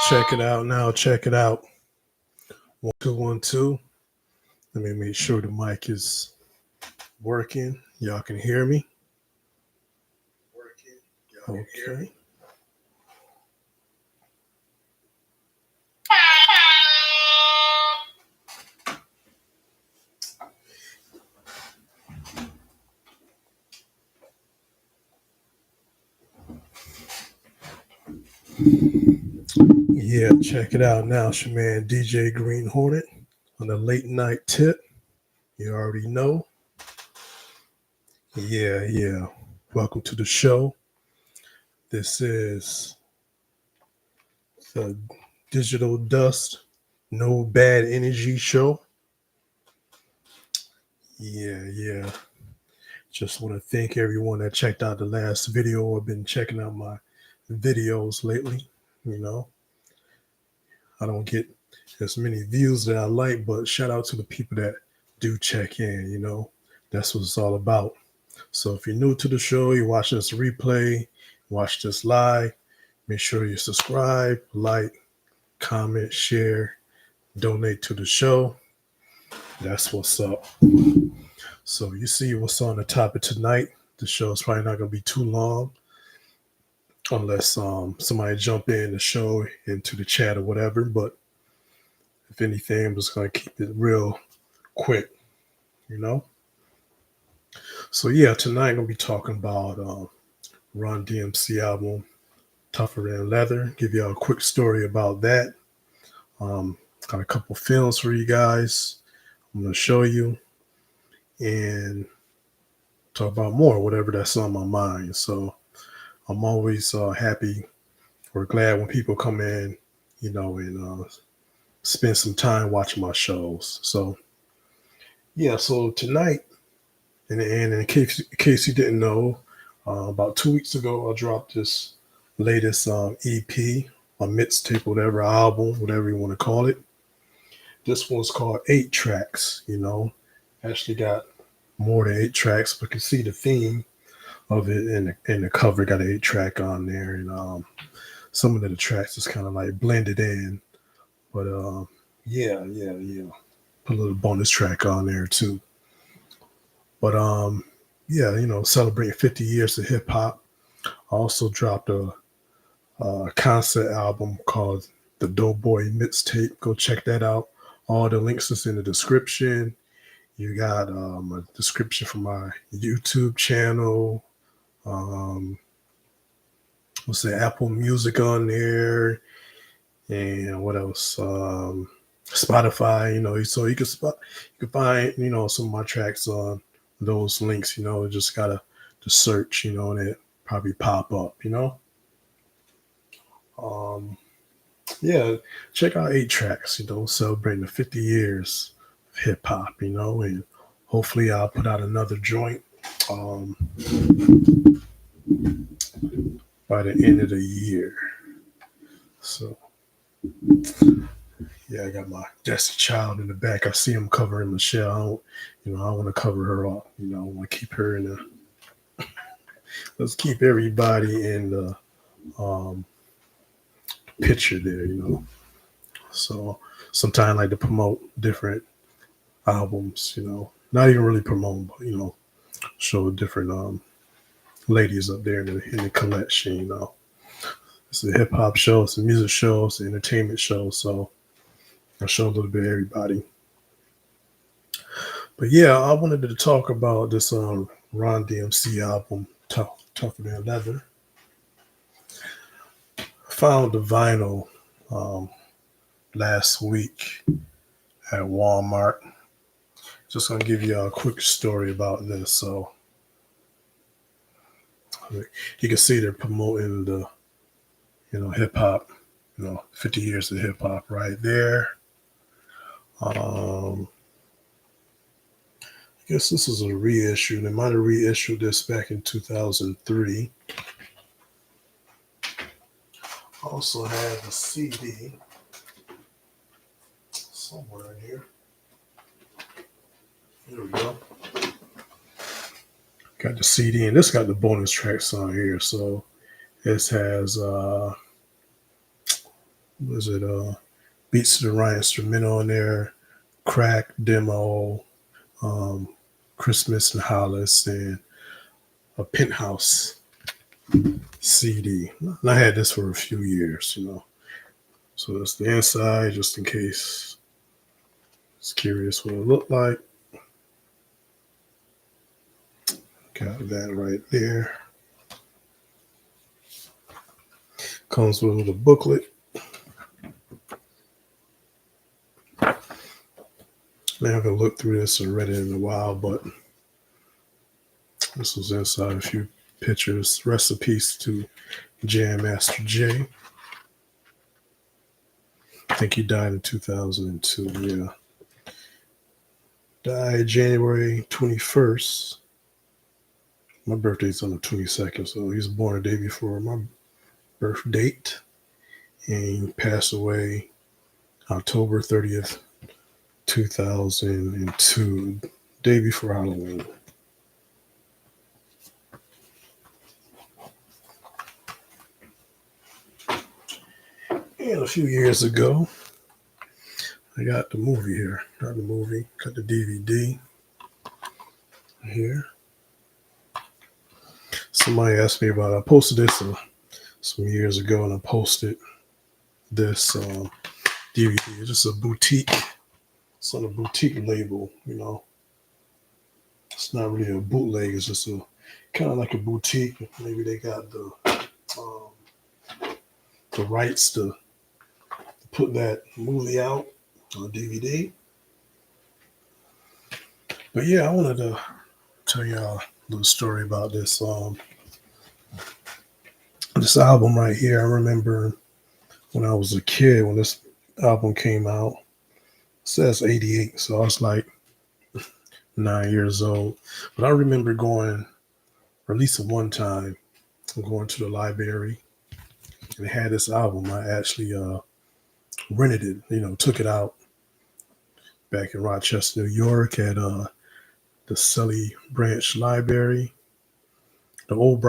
Check it out now. Check it out. 1 2 1 2. Let me make sure the mic is working. Y'all can hear me. Okay. Yeah, check it out now. It's your man DJ GreenHORNET on the late night tip. You already know. Yeah. Welcome to the show. This is the Digital Dust No Bad Energy show. Yeah. Just want to thank everyone that checked out the last video or been checking out my videos lately. You know, I don't get as many views that I like, but shout out to the people that do check in. That's what it's all about. So if you're new to the show, you're watching this replay, watch this live, make sure you subscribe, like, comment, share, donate to the show. That's what's up. So you see what's on the topic tonight. The show is probably not going to be too long unless somebody jump in the show into the chat or whatever. But if anything, I'm just going to keep it real quick, So yeah, tonight I'm going to be talking about Run DMC album, Tougher Than Leather. Give y'all a quick story about that. Got a couple films for you guys. I'm going to show you and talk about more, whatever that's on my mind. So I'm always happy or glad when people come in, and spend some time watching my shows. So yeah, so tonight, and in case you didn't know, about 2 weeks ago, I dropped this latest EP, a mixtape, whatever, album, whatever you want to call it. This one's called 8 Tracks, Actually got more than 8 tracks, but you can see the theme of it in the cover. Got an 8-track on there, and some of the tracks is kind of like blended in. But yeah. Put a little bonus track on there too. But yeah, celebrating 50 years of hip hop. I also dropped a concept album called the Doughboy Mixtape. Go check that out. All the links is in the description. You got a description for my YouTube channel. What's the Apple Music on there, and what else? Spotify. So you can find some of my tracks on those links. Just gotta search, and it probably pop up. Yeah, check out 8 Tracks. Celebrating the 50 years of hip hop. And hopefully I'll put out another joint by the end of the year. So yeah, I got my Destiny Child in the back. I see him covering Michelle. I want to cover her up. I want to keep her in the. Let's keep everybody in the picture there. So sometimes I like to promote different albums. Not even really promote, but show different ladies up there in the collection. It's a hip hop show, it's a music show, it's an entertainment show. So I'll show a little bit of everybody. But yeah, I wanted to talk about this Ron DMC album, Tougher Than Leather. Found the vinyl last week at Walmart. Just gonna give you a quick story about this. So you can see they're promoting the hip hop, 50 years of hip hop right there. I guess this is a reissue. They might have reissued this back in 2003. Also have a CD somewhere in here. There we go. Got the CD, and this got the bonus tracks on here. So this has Was it Beats to the Right instrumental on there, Crack demo, um, Christmas and Hollis, and a Penthouse CD. And I had this for a few years, So that's the inside, just in case it's curious what it looked like. Got that right there. Comes with a little booklet. I haven't looked through this or read it in a while, but this was inside a few pictures. Recipes to Jam Master Jay. I think he died in 2002. Yeah. Died January 21st. My birthday's on the 22nd, so he was born a day before my birth date. And he passed away October 30th, 2002, day before Halloween. And a few years ago, I got the movie here. Got the DVD here. Somebody asked me about it. I posted this some years ago, and I posted this DVD. It's just a boutique. It's on a boutique label, It's not really a bootleg. It's just a kind of like a boutique. Maybe they got the rights to put that movie out on DVD. But yeah, I wanted to tell y'all a little story about this album right here. I remember when I was a kid, when this album came out. It says 88, so I was like 9 years old. But I remember going, or at least one time, going to the library, and it had this album. I actually rented it, took it out back in Rochester, New York, at the Sully Branch Library. The old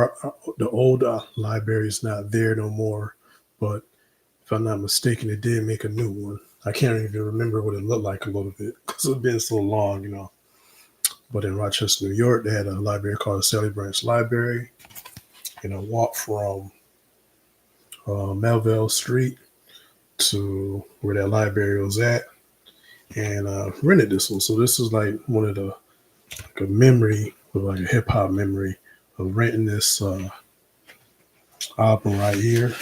library is not there no more, but if I'm not mistaken, they did make a new one. I can't even remember what it looked like a little bit because it's been so long, But in Rochester, New York, they had a library called the Sully Branch Library, and I walked from Melville Street to where that library was at, and rented this one. So this is like one of the a memory, like a hip hop memory of renting this album right here.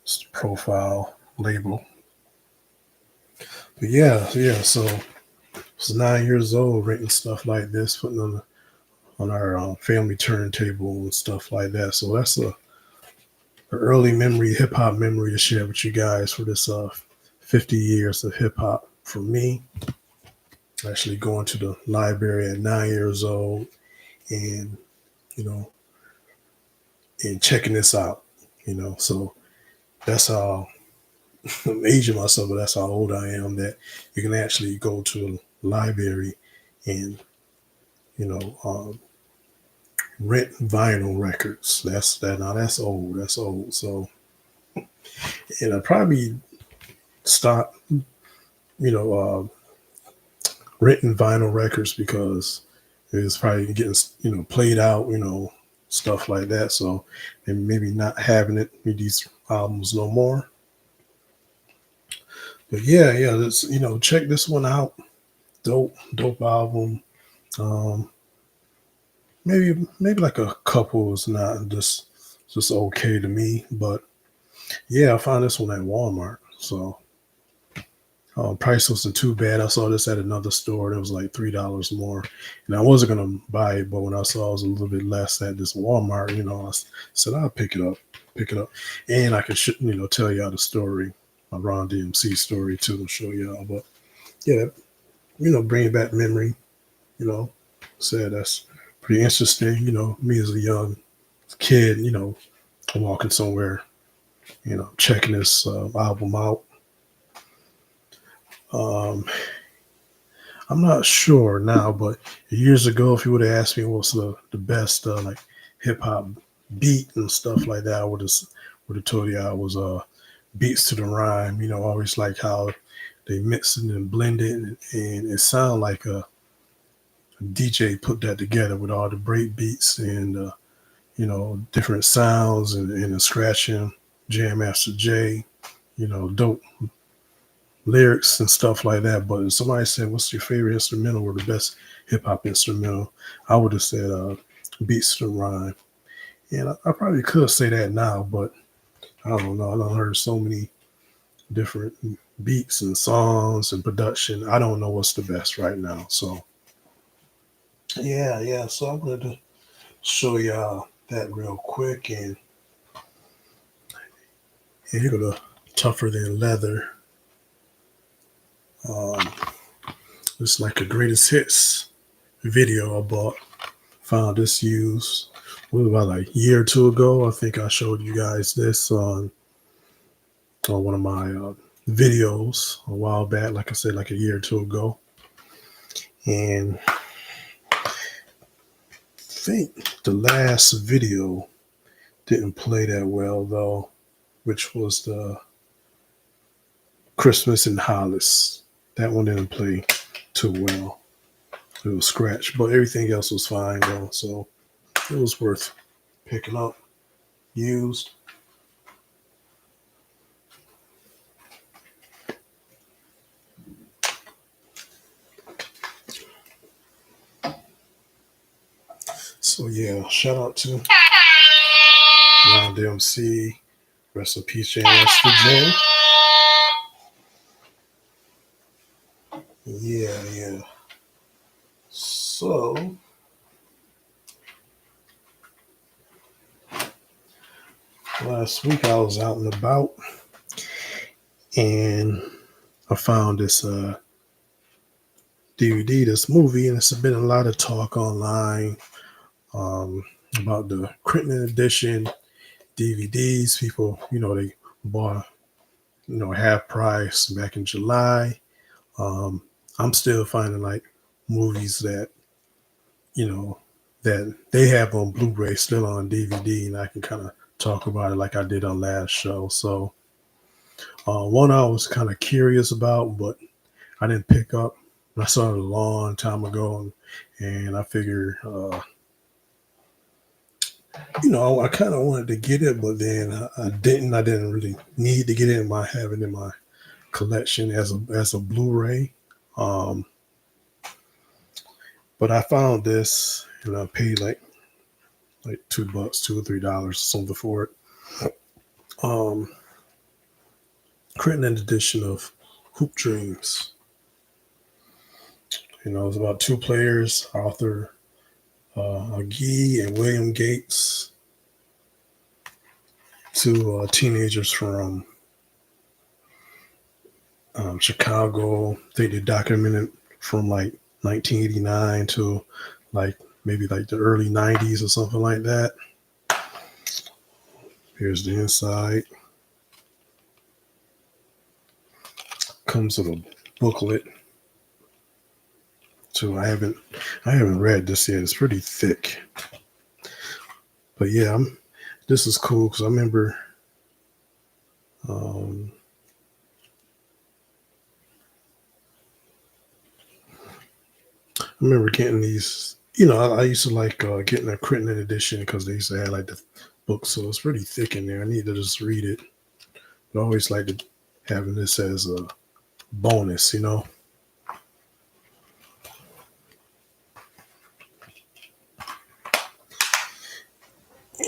It's the profile label. But yeah. So I was 9 years old renting stuff like this, putting on our family turntable and stuff like that. So that's a early memory, hip hop memory to share with you guys for this 50 years of hip hop. For me, actually going to the library at 9 years old and, and checking this out, so that's how I'm aging myself, but that's how old I am, that you can actually go to a library and, rent vinyl records. That's old. That's old. So, and I probably stopped, renting vinyl records because it was probably getting, played out, stuff like that. So, and maybe not having it with these albums no more. But yeah, let's, check this one out. Dope album. Maybe like a couple is not just okay to me, but yeah, I found this one at Walmart. So price wasn't too bad. I saw this at another store and it was like $3 more, and I wasn't gonna buy it, but when I saw it was a little bit less at this Walmart, I said I'll pick it up, and I could tell y'all the story, my Ron DMC story too, to show y'all. But yeah, bringing back memory, said that's pretty interesting. Me as a young kid, walking somewhere, checking this album out. I'm not sure now, but years ago, if you would have asked me what's the best like hip hop beat and stuff like that, I would would have told you I was beats to the rhyme. I always like how they mix it and blend it, and it sound like a DJ put that together with all the break beats and different sounds and the scratching, Jam Master Jay, dope lyrics and stuff like that. But if somebody said, "What's your favorite instrumental or the best hip hop instrumental?" I would have said Beats to the Rhyme. And I probably could say that now, but I don't know. I done heard so many different beats and songs and production. I don't know what's the best right now. So yeah. So I'm going to show y'all that real quick, and here go the Tougher Than Leather. It's like a greatest hits video I bought. Found this used about like a year or two ago. I think I showed you guys this on one of my videos a while back. Like I said, like a year or two ago. And I think the last video didn't play that well though, which was the Christmas in Hollis. That one didn't play too well. It was scratched, but everything else was fine though. So it was worth picking up, used. So yeah, shout out to Ron DMC, rest in peace, Master Jay. Yeah. So last week I was out and about, and I found this DVD, this movie, and it's been a lot of talk online about the Crittenden edition DVDs. People, they bought, half price back in July. I'm still finding like movies that, that they have on Blu-ray still on DVD, and I can kind of talk about it like I did on last show. So one I was kind of curious about, but I didn't pick up. I saw it a long time ago, and I figured, I kind of wanted to get it, but then I didn't. I didn't really need to get it have it in my collection as a Blu-ray. But I found this, and I paid like $2, $2 or $3 or something for it. Crittenden edition of Hoop Dreams. It's about two players, Arthur Agee and William Gates, two teenagers from Chicago. They did documented from like 1989 to like maybe like the early 90s or something like that. Here's the inside. Comes with a booklet. So I haven't read this yet. It's pretty thick. But yeah, this is cool because I remember getting these. I used to like getting a Crittenden edition because they used to have like the book, so it's pretty thick in there. I need to just read it. But I always like having this as a bonus,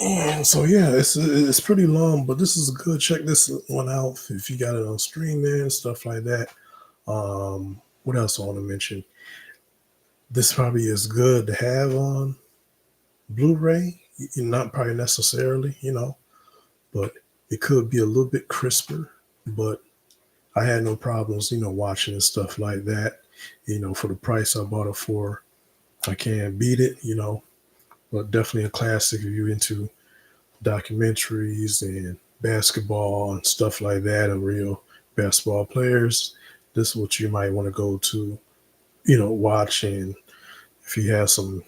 And so yeah, it's pretty long, but this is good. Check this one out if you got it on streaming and stuff like that. What else I want to mention? This probably is good to have on Blu-ray. Not probably necessarily, but it could be a little bit crisper. But I had no problems, watching and stuff like that. For the price I bought it for, I can't beat it, but definitely a classic if you're into documentaries and basketball and stuff like that, and real basketball players. This is what you might want to go to, watch. And if you have some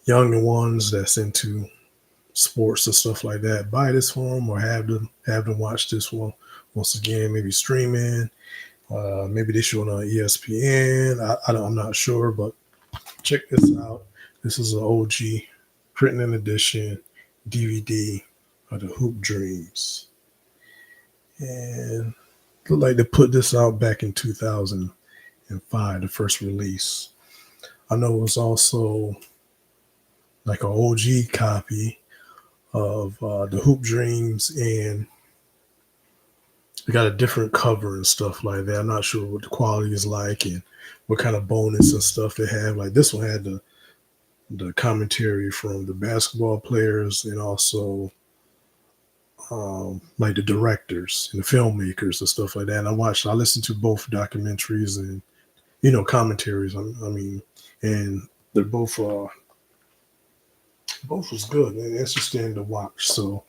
younger ones that's into sports and stuff like that, buy this for them or have them watch this one once again, maybe streaming. Maybe they show it on ESPN. I'm not sure, but check this out. This is an OG printing edition DVD of the Hoop Dreams. And look like they put this out back in 2005, the first release. I know it was also like an OG copy of the Hoop Dreams, and we got a different cover and stuff like that. I'm not sure what the quality is like and what kind of bonus and stuff they have. Like this one had the commentary from the basketball players and also like the directors and the filmmakers and stuff like that. And I listened to both documentaries and commentaries. I mean, and they're both was good and interesting to watch. So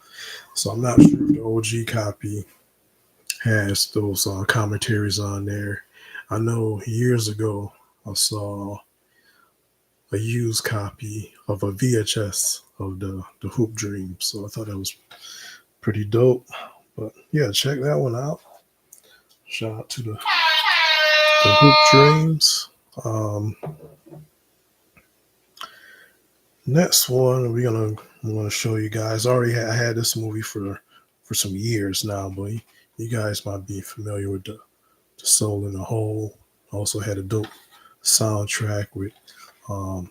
I'm not sure if the OG copy has those commentaries on there. I know years ago I saw a used copy of a VHS of the Hoop Dream, so I thought that was pretty dope. But yeah, check that one out. Shout out to the Hoop Dreams. Next one I'm gonna show you guys. I had this movie for some years now, but you guys might be familiar with the Soul in the Hole. Also had a dope soundtrack with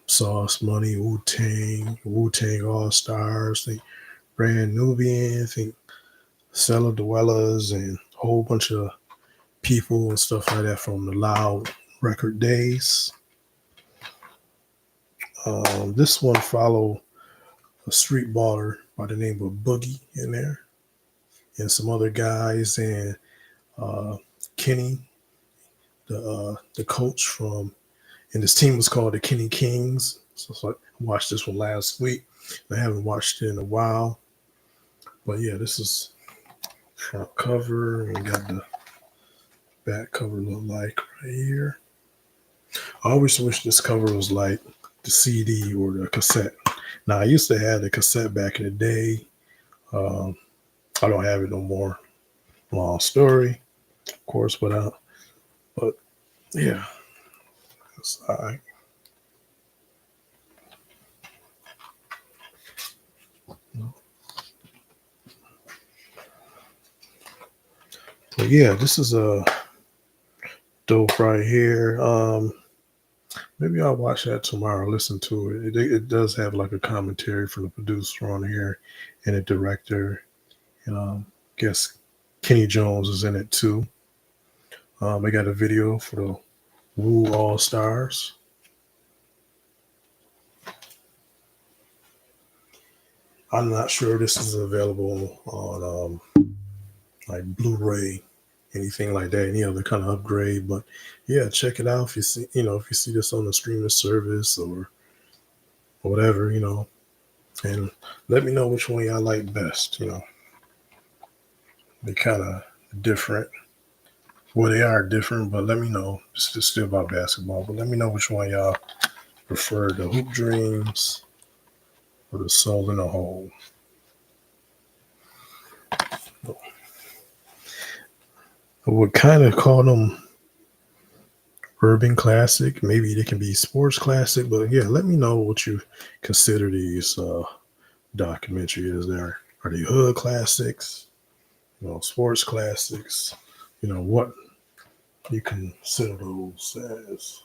Sauce Money, Wu-Tang All Stars, Brand Nubian, Cellar Dwellers, and a whole bunch of people and stuff like that from the Loud record days. This one followed a street baller by the name of Boogie in there, and some other guys, and Kenny, the coach from, and this team was called the Kenny Kings. So I watched this one last week. I haven't watched it in a while, but yeah, this is front cover, and got the back cover look like right here. I always wish this cover was like the CD or the cassette. Now I used to have the cassette back in the day. I don't have it no more. Long story, of course, but yeah, it's all right. But yeah, this is a dope right here. Maybe I'll watch that tomorrow. Listen to it. It does have like a commentary from the producer on here and a director. And I guess Kenny Jones is in it too. They got a video for the Wu All Stars. I'm not sure this is available on like Blu-ray, anything like that, any other kind of upgrade. But yeah, check it out if you see this on the streaming service or whatever, and let me know which one y'all like best. They're kind of different. Well, they are different, but let me know. It's still about basketball, but let me know which one y'all prefer, the Hoop Dreams or the Soul in the Hole. I would kind of call them urban classic. Maybe they can be sports classic, but yeah, let me know what you consider these documentaries. Are they hood classics? Sports classics? What you consider those as?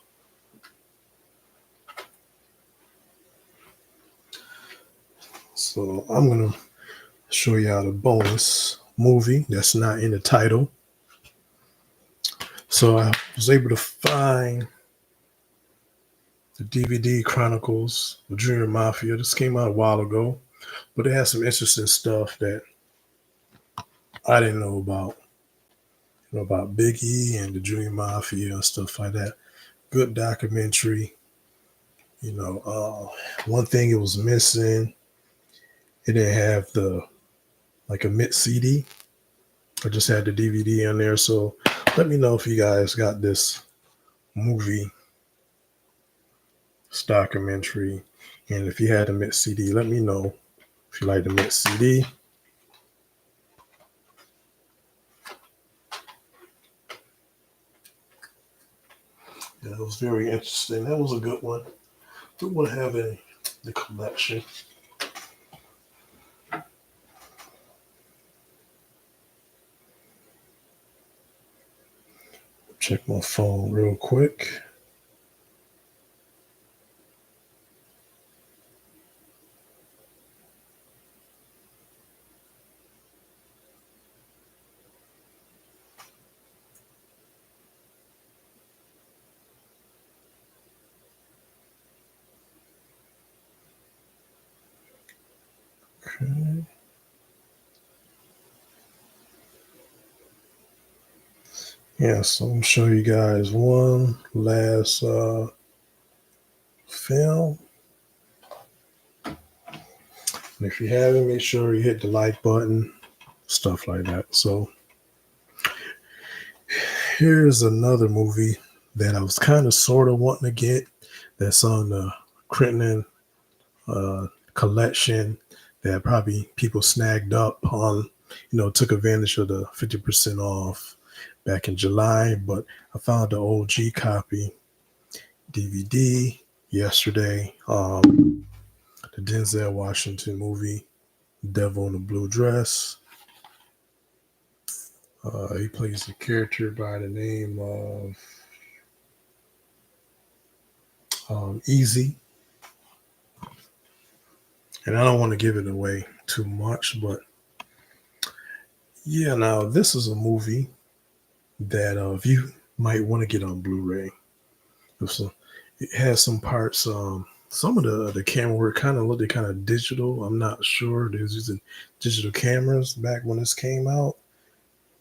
So I'm gonna show you the bonus movie that's not in the title. So I was able to find the DVD Chronicles of Junior Mafia. This came out a while ago, but it has some interesting stuff that I didn't know about. About Biggie and the Junior Mafia and stuff like that. Good documentary. One thing it was missing, it didn't have a mix CD. I just had the DVD on there. So let me know if you guys got this movie, this documentary, and if you had a mix CD, let me know if you like the mix CD. Yeah, it was very interesting. That was a good one. Don't want to have in the collection. Check my phone real quick. Okay. Yeah, so I'm gonna show you guys one last film. And if you haven't, make sure you hit the like button, stuff like that. So here's another movie that I was kind of sort of wanting to get that's on the Crittenden collection that probably people snagged up on, took advantage of the 50% off back in July. But I found the OG copy DVD yesterday. The Denzel Washington movie, Devil in a Blue Dress. He plays a character by the name of Easy. And I don't want to give it away too much, but yeah, now this is a movie that if you might want to get on Blu-ray. It has some parts. Some of the camera work kind of looked kind of digital. I'm not sure. They was using digital cameras back when this came out,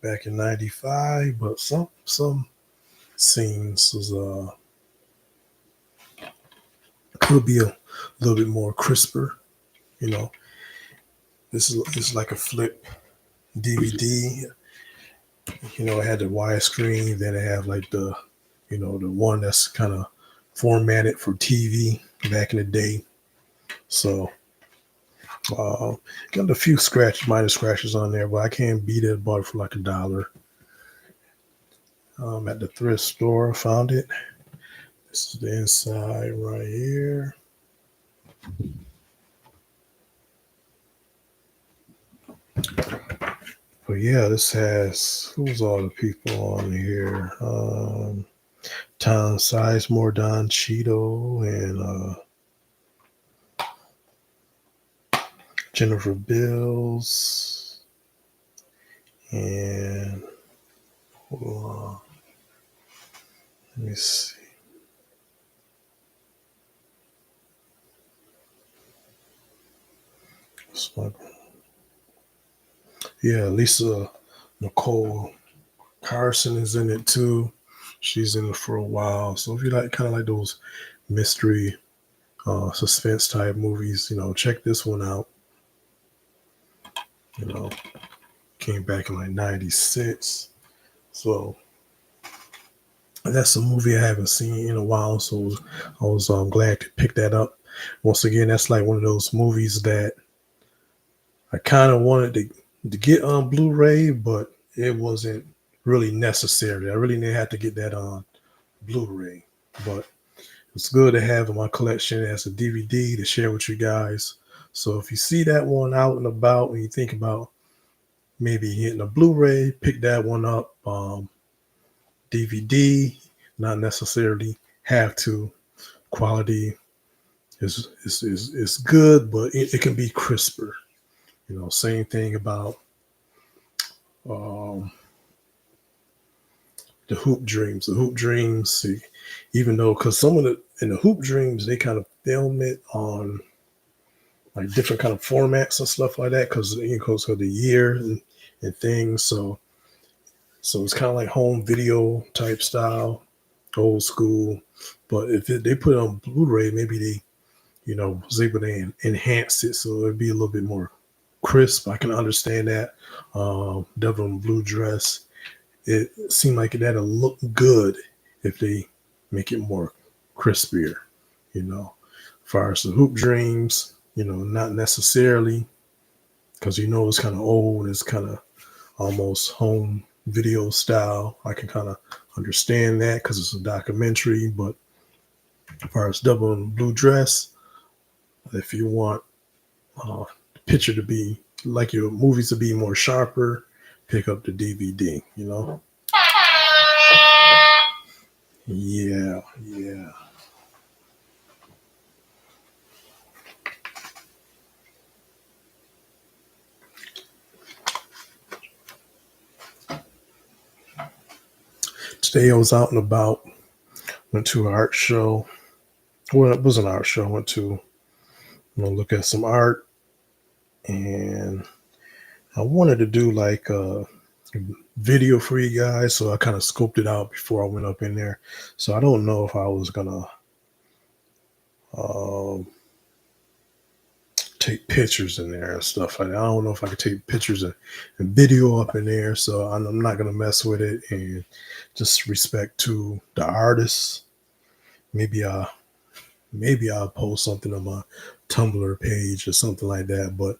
back in '95. But some scenes was could be a little bit more crisper. This is like a flip DVD. It had the widescreen. Then it had like the one that's kind of formatted for TV back in the day. So got a few minor scratches on there, but I can't beat it. Bought it for like $1. At the thrift store, found it. This is the inside right here. But yeah, this has, who's all the people on here? Tom Sizemore, Don Cheadle, and Jennifer Bills, and hold on. Let me see. Yeah, Lisa Nicole Carson is in it too. She's in it for a while. So if you kind of like those mystery, suspense type movies, check this one out. Came back in like '96. So that's a movie I haven't seen in a while. So I was glad to pick that up. Once again, that's like one of those movies that I kind of wanted to get on Blu-ray, but it wasn't really necessary. I really didn't have to get that on Blu-ray, but it's good to have in my collection as a DVD to share with you guys. So if you see that one out and about and you think about maybe hitting a Blu-ray, pick that one up. DVD, not necessarily have to. Quality is good, but it can be crisper. Same thing about the Hoop Dreams. The Hoop Dreams, even though, because some of in the Hoop Dreams, they kind of film it on like different kind of formats and stuff like that, because of the year and things. So it's kind of like home video type style, old school. But if they put it on Blu-ray, maybe they, was able to enhance it so it'd be a little bit more crisp. I can understand that. Devil in Blue Dress, it seemed like that'll look good if they make it more crispier. As far as the Hoop Dreams, not necessarily. because it's kind of old. It's kind of almost home video style. I can kind of understand that because it's a documentary. But as far as Double and Blue Dress, if you want the picture to be like your movies to be more sharper, pick up the DVD. Yeah, yeah. Today I was out and about, went to an art show. Well, it was an art show. I went to look at some art, and I wanted to do like a video for you guys, so I kind of scoped it out before I went up in there. So I don't know if I was gonna um, take pictures in there and stuff like that. I don't know if I could take pictures and video up in there, so I'm not gonna mess with it. And just respect to the artists. Maybe I'll post something on my Tumblr page or something like that. But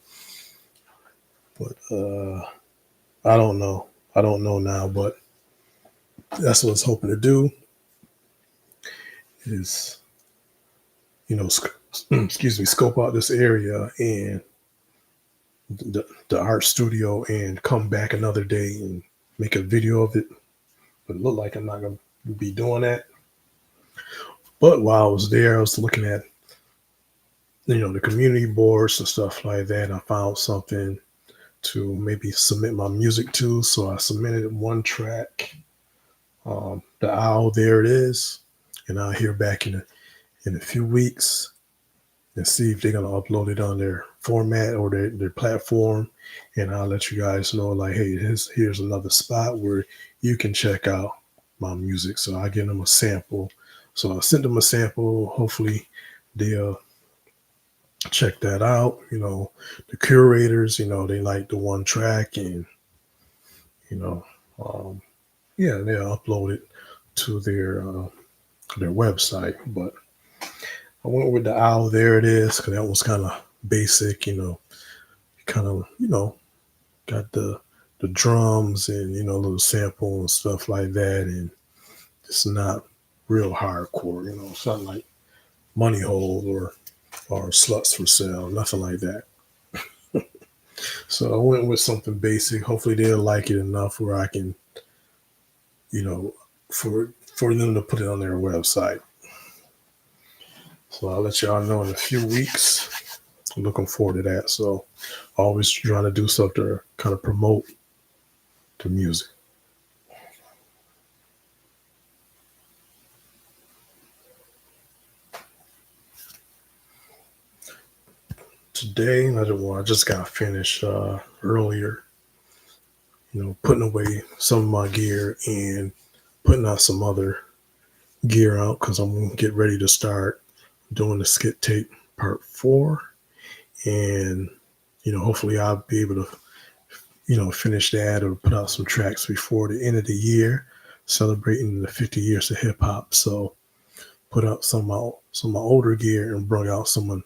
I don't know. I don't know now, but that's what I was hoping to do is, excuse me, scope out this area and the art studio and come back another day and make a video of it. But it looked like I'm not going to be doing that. But while I was there, I was looking at, the community boards and stuff like that. I found something to maybe submit my music to. So I submitted one track, The Owl, There It Is. And I'll hear back in a few weeks and see if they're going to upload it on their format or their platform. And I'll let you guys know, like, hey, here's another spot where you can check out my music. So I give them a sample. So I sent them a sample. Hopefully they'll check that out. The curators, they like the one track, and, yeah, they'll upload it to their website. But I went with The Owl, There It Is, because that was kind of basic, kind of, got the drums and, a little sample and stuff like that. And it's not real hardcore, it's not like Money Hole or Sluts for Sale, nothing like that. So I went with something basic. Hopefully they'll like it enough where I can, for them to put it on their website. So I'll let y'all know in a few weeks. I'm looking forward to that. So always trying to do stuff to kind of promote the music. Today, I just got finished earlier, putting away some of my gear and putting out some other gear out because I'm going to get ready to start doing the skit tape part 4. And, hopefully I'll be able to, finish that or put out some tracks before the end of the year, celebrating the 50 years of hip hop. So put out some of my older gear and bring out some of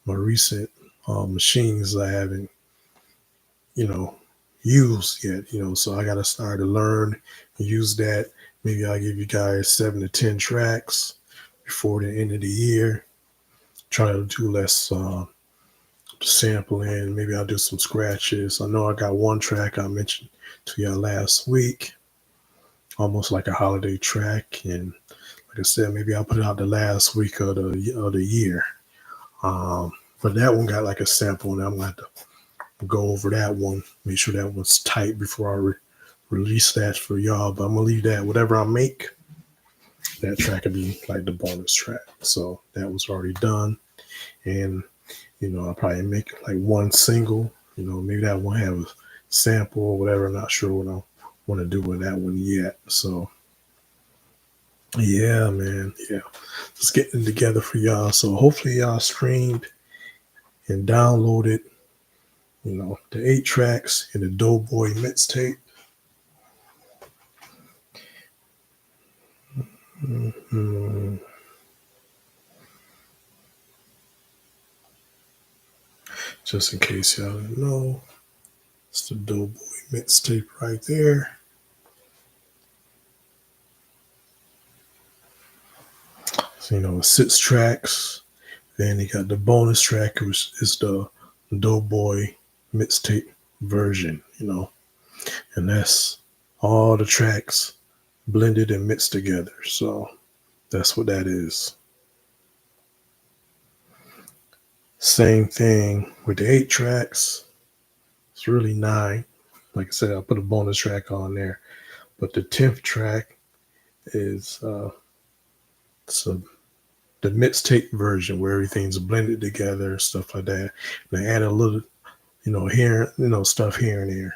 my recent machines I haven't, used yet, so I got to start to learn and use that. Maybe I'll give you guys 7 to 10 tracks before the end of the year. Try to do less sampling. Maybe I'll do some scratches. I know I got one track I mentioned to y'all last week, almost like a holiday track. And like I said, maybe I'll put it out the last week of the year. But that one got like a sample, and I'm going to have to go over that one, make sure that one's tight before I release that for y'all. But I'm going to leave that, whatever I make, that track will be like the bonus track. So that was already done. And, I'll probably make like one single, maybe that one have a sample or whatever. I'm not sure what I want to do with that one yet. So, yeah, man. Yeah. Just getting together for y'all. So hopefully y'all streamed and downloaded, the 8 tracks in the Doughboy mixtape. Mm-hmm. Just in case y'all didn't know, It's the Doughboy mixtape right there. So, it's 6 tracks. Then you got the bonus track, which is the Doughboy mixtape version, and that's all the tracks blended and mixed together. So that's what that is. Same thing with the 8 tracks. It's really 9. Like I said, I'll put a bonus track on there. But the 10th track is the mixtape version where everything's blended together, stuff like that. And I add a little, here, stuff here and there.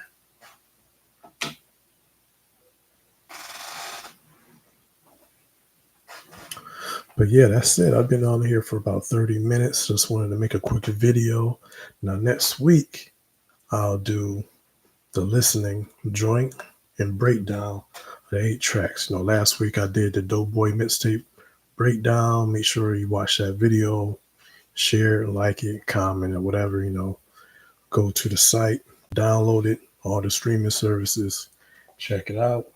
But yeah, that's it. I've been on here for about 30 minutes. Just wanted to make a quick video. Now, next week, I'll do the listening joint and breakdown of the 8 tracks. Last week I did the Doughboy mixtape breakdown. Make sure you watch that video, share, like it, comment, or whatever, go to the site, download it, all the streaming services, check it out.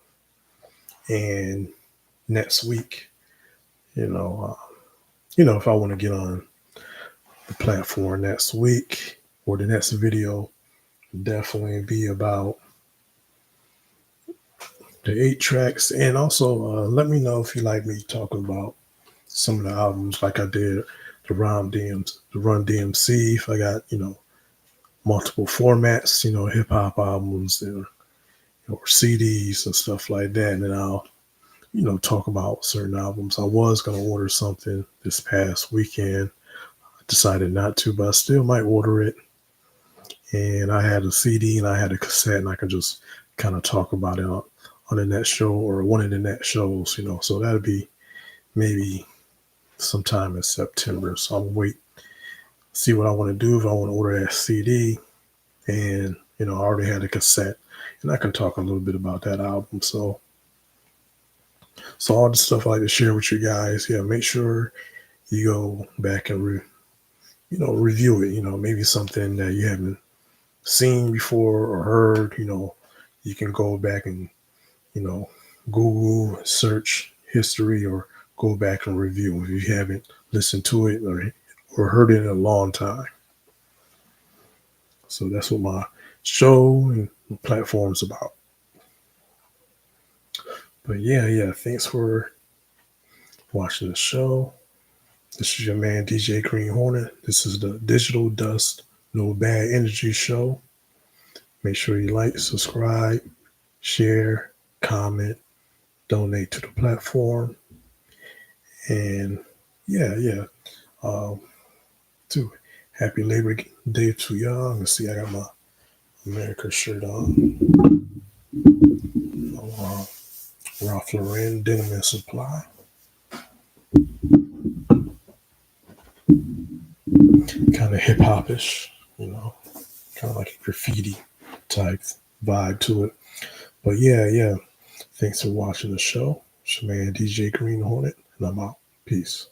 And next week, if I want to get on the platform next week or the next video, definitely be about the 8 tracks. And also let me know if you like me talking about some of the albums like I did the Run DMC, if I got, multiple formats, hip hop albums or CDs and stuff like that. And then I'll, talk about certain albums. I was going to order something this past weekend. I decided not to, but I still might order it. And I had a CD and I had a cassette, and I can just kind of talk about it on the next show or one of the next shows, So that'll be maybe sometime in September. So I'll wait, see what I want to do, if I want to order that CD. And, I already had a cassette, and I can talk a little bit about that album. So all the stuff I like to share with you guys. Yeah, make sure you go back and review it. Maybe something that you haven't seen before or heard. You can go back and Google search history or go back and review if you haven't listened to it or heard it in a long time. So that's what my show and platform's about. But yeah, thanks for watching the show. This is your man, DJ Green Hornet. This is the Digital Dust No Bad Energy show. Make sure you like, subscribe, share, comment, donate to the platform. And yeah. Too. Happy Labor Day to y'all. Let's see, I got my America shirt on. Ralph Lauren Denim and Supply. Kind of hip hopish, kind of like a graffiti type vibe to it. But yeah. Thanks for watching the show. It's your man DJ Green Hornet, and I'm out. Peace.